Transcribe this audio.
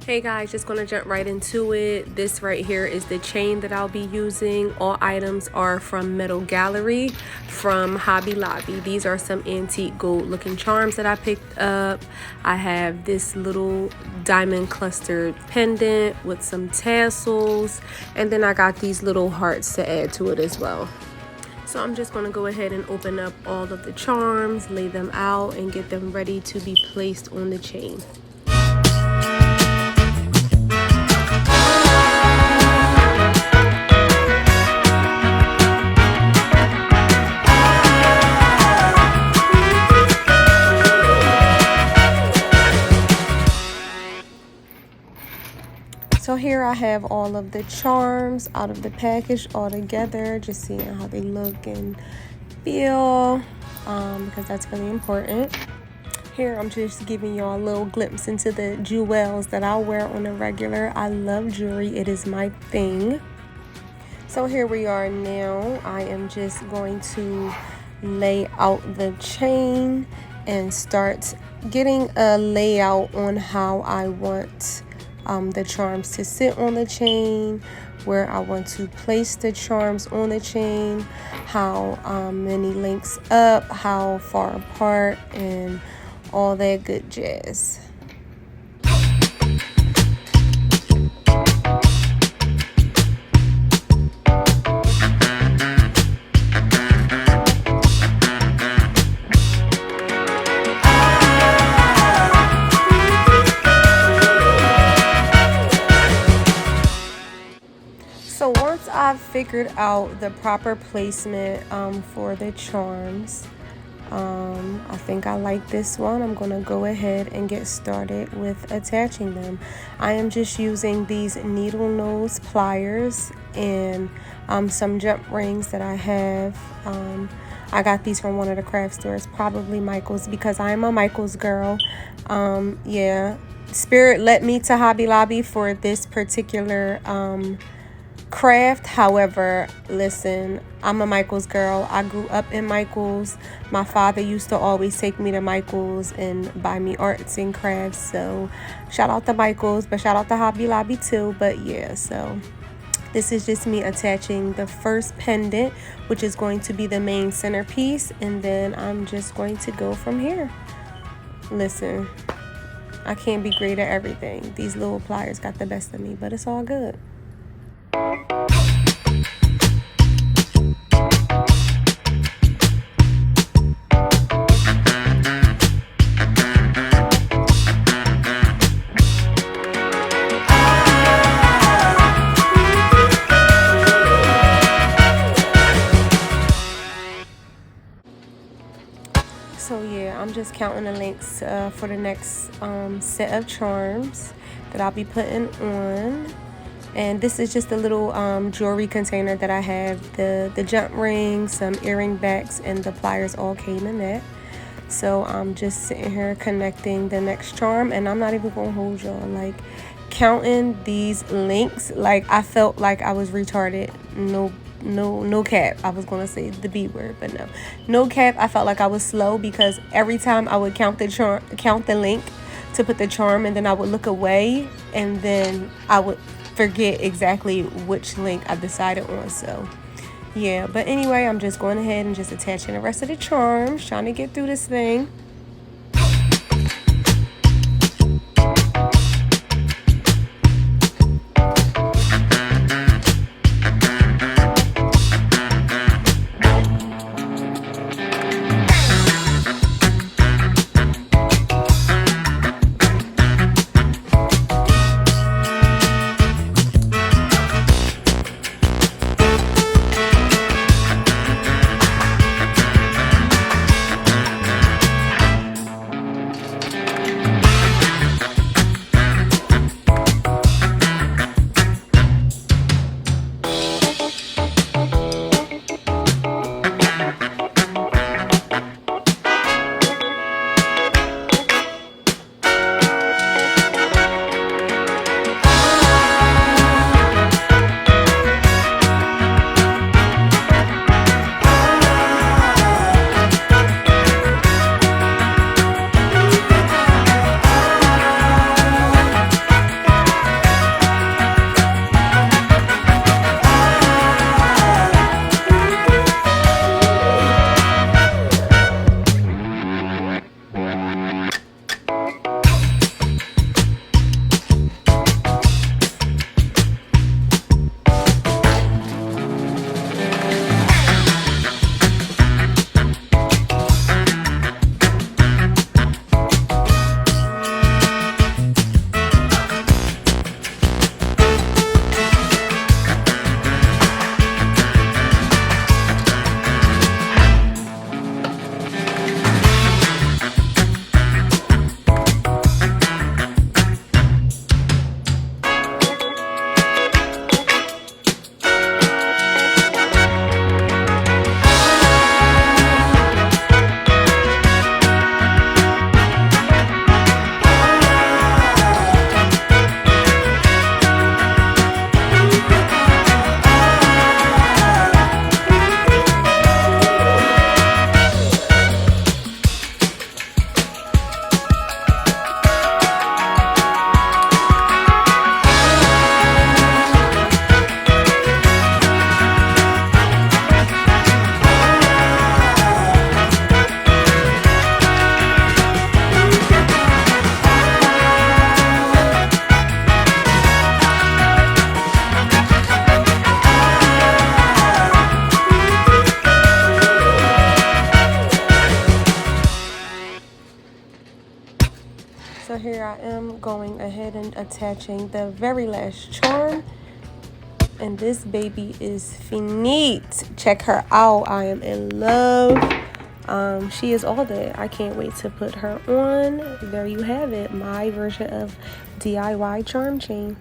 Hey guys, just gonna jump right into it. This right here is the chain that I'll be using. All items are from Metal Gallery from Hobby Lobby. These are some antique gold looking charms that I picked up. I have this little diamond clustered pendant with some tassels, and then I got these little hearts to add to it as well. So I'm just going to go ahead and open up all of the charms, lay them out, and get them ready to be placed on the chain. So here I have all of the charms out of the package all together, just seeing how they look and feel, because that's really important. Here I'm just giving y'all a little glimpse into the jewels that I wear on a regular. I love jewelry, it is my thing. So here we are now. I am just going to lay out the chain and start getting a layout on how I want the charms to sit on the chain, where I want to place the charms on the chain, how many links up, how far apart, and all that good jazz. So once I've figured out the proper placement for the charms, I think I like this one. I'm going to go ahead and get started with attaching them. I am just using these needle nose pliers and some jump rings that I have. I got these from one of the craft stores, probably Michael's, because I'm a Michael's girl. Yeah, Spirit led me to Hobby Lobby for this particular craft. However, listen, I'm a Michael's girl. I grew up in Michael's. My father used to always take me to Michael's and buy me arts and crafts. So shout out to Michael's, but shout out to Hobby Lobby too. But yeah, so this is just me attaching the first pendant, which is going to be the main centerpiece, and then I'm just going to go from here. Listen, I can't be great at everything. These little pliers got the best of me, but it's all good. So yeah, I'm just counting the links for the next set of charms that I'll be putting on. And this is just a little jewelry container that I have. The jump rings, some earring backs, and the pliers all came in that. So I'm just sitting here connecting the next charm, and I'm not even gonna hold y'all. Like, counting these links, like I felt like I was retarded. No cap. I was gonna say the B word, but no cap. I felt like I was slow because every time I would count the link to put the charm, and then I would look away, and then I would forget exactly which link I decided on. So yeah, but anyway, I'm just going ahead and just attaching the rest of the charms, trying to get through this thing. going ahead and attaching the very last charm. And this baby is finite. Check her out. I am in love. She is all that. I can't wait to put her on. There you have it, my version of DIY charm chain.